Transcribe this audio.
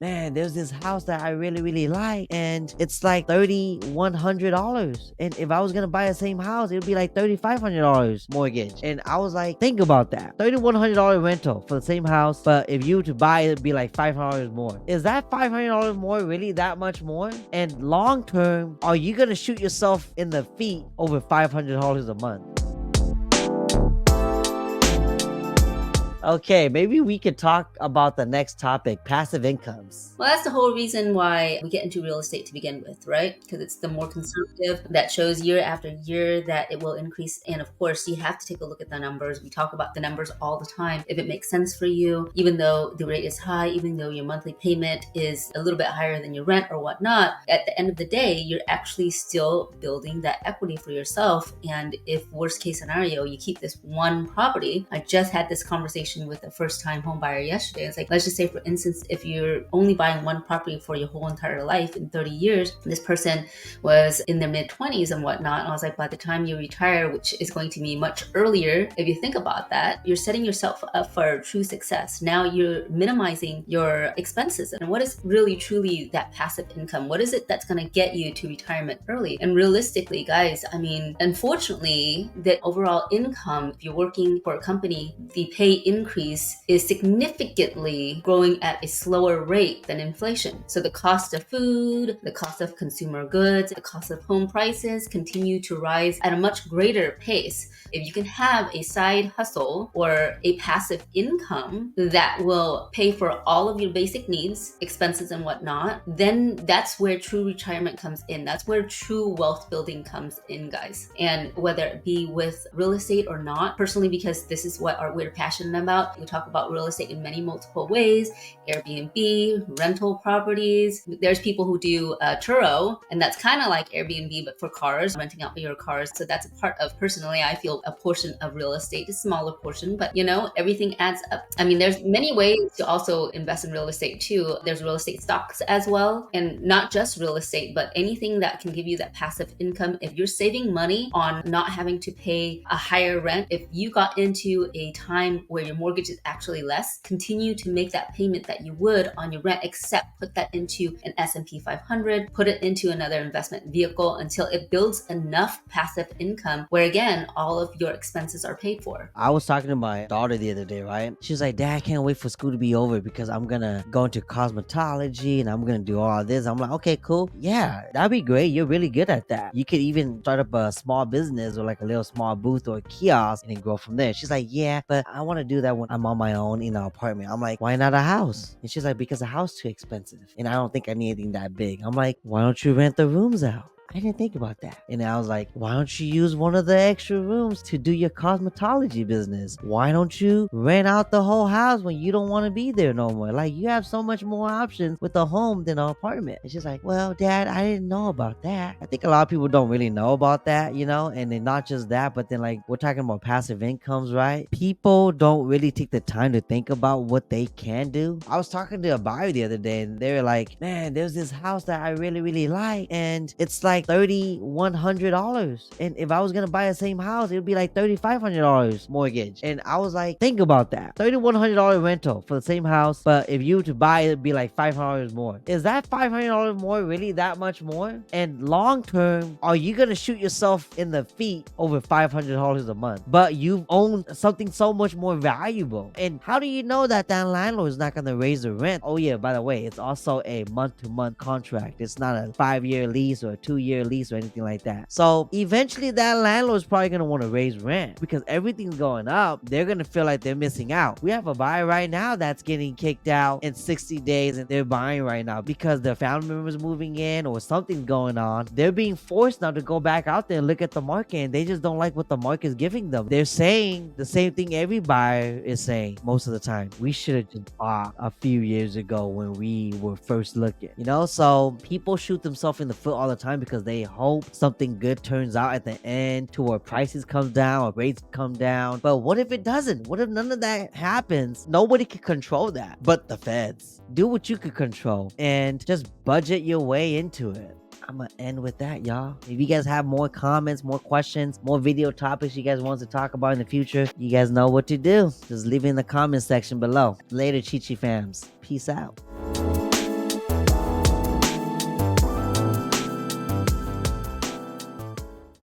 man, there's this house that I really, really like, and it's like $3,100. And if I was gonna buy the same house, it would be like $3,500 mortgage. And I was like, think about that. $3,100 rental for the same house, but if you were to buy it, it'd be like $500 more. Is that $500 more really that much more? And long term, are you gonna shoot yourself in the feet over $500 a month? Okay, maybe we could talk about the next topic, passive incomes. Well, that's the whole reason why we get into real estate to begin with, right? Because it's the more conservative that shows year after year that it will increase. And of course, you have to take a look at the numbers. We talk about the numbers all the time. If it makes sense for you, even though the rate is high, even though your monthly payment is a little bit higher than your rent or whatnot, at the end of the day, you're actually still building that equity for yourself. And if worst case scenario, you keep this one property, I just had this conversation with a first time home buyer yesterday. It's like, let's just say, for instance, if you're only buying one property for your whole entire life in 30 years, this person was in their mid 20s and whatnot. And I was like, by the time you retire, which is going to be much earlier, if you think about that, you're setting yourself up for true success. Now you're minimizing your expenses. And what is really truly that passive income? What is it that's going to get you to retirement early? And realistically, guys, I mean, unfortunately, the overall income, if you're working for a company, the pay increase is significantly growing at a slower rate than inflation. So the cost of food, the cost of consumer goods, the cost of home prices continue to rise at a much greater pace. If you can have a side hustle or a passive income that will pay for all of your basic needs, expenses and whatnot, then that's where true retirement comes in. That's where true wealth building comes in, guys. And whether it be with real estate or not, personally, because this is what we're passionate about, we talk about real estate in many multiple ways: Airbnb, rental properties. There's people who do Turo, and that's kind of like Airbnb, but for cars, renting out your cars. So that's a part of, personally, I feel, a portion of real estate, a smaller portion, but you know, everything adds up. I mean, there's many ways to also invest in real estate too. There's real estate stocks as well, and not just real estate, but anything that can give you that passive income. If you're saving money on not having to pay a higher rent, if you got into a time where your mortgage is actually less, continue to make that payment that you would on your rent, except put that into an S&P 500, put it into another investment vehicle until it builds enough passive income where, again, all of your expenses are paid for. I was talking to my daughter the other day, right? She was like, Dad, I can't wait for school to be over because I'm gonna go into cosmetology and I'm gonna do all this. I'm like, okay, cool. Yeah, that'd be great. You're really good at that. You could even start up a small business or like a little small booth or a kiosk and then grow from there. She's like, yeah, but I want to do that when I'm on my own in an apartment. I'm like, why not a house? And she's like, because a house too expensive. And I don't think I need anything that big. I'm like, why don't you rent the rooms out? I didn't think about that. And I was like, why don't you use one of the extra rooms to do your cosmetology business? Why don't you rent out the whole house when you don't want to be there no more? Like, you have so much more options with a home than an apartment. And she's like, well, Dad, I didn't know about that. I think a lot of people don't really know about that, you know? And then not just that, but then like, we're talking about passive incomes, right? People don't really take the time to think about what they can do. I was talking to a buyer the other day and they were like, man, there's this house that I really, really like. And it's like $3,100. And if I was gonna buy the same house, it would be like $3,500 mortgage. And I was like, think about that. $3,100 rental for the same house, but if you were to buy it, it'd be like $500 more. Is that $500 more really that much more? And long term, are you gonna shoot yourself in the feet over $500 a month? But you own something so much more valuable. And how do you know that that landlord is not gonna raise the rent? Oh yeah, by the way, it's also a month-to-month contract. It's not a 5-year lease or a 2-year lease or anything like that. So eventually that landlord is probably going to want to raise rent because everything's going up. They're going to feel like they're missing out. We have a buyer right now that's getting kicked out in 60 days and they're buying right now because their family members moving in or something's going on. They're being forced now to go back out there and look at the market, and they just don't like what the market is giving them. They're saying the same thing every buyer is saying most of the time. We should have just bought a few years ago when we were first looking, you know? So people shoot themselves in the foot all the time because they hope something good turns out at the end to where prices come down or rates come down. But what if it doesn't? What if none of that happens? Nobody can control that but the feds. Do what you could control and just budget your way into it. I'm gonna end with that, y'all. If you guys have more comments, more questions, more video topics you guys want to talk about in the future, you guys know what to do. Just leave it in the comment section below. Later, Chi Chi fams. Peace out.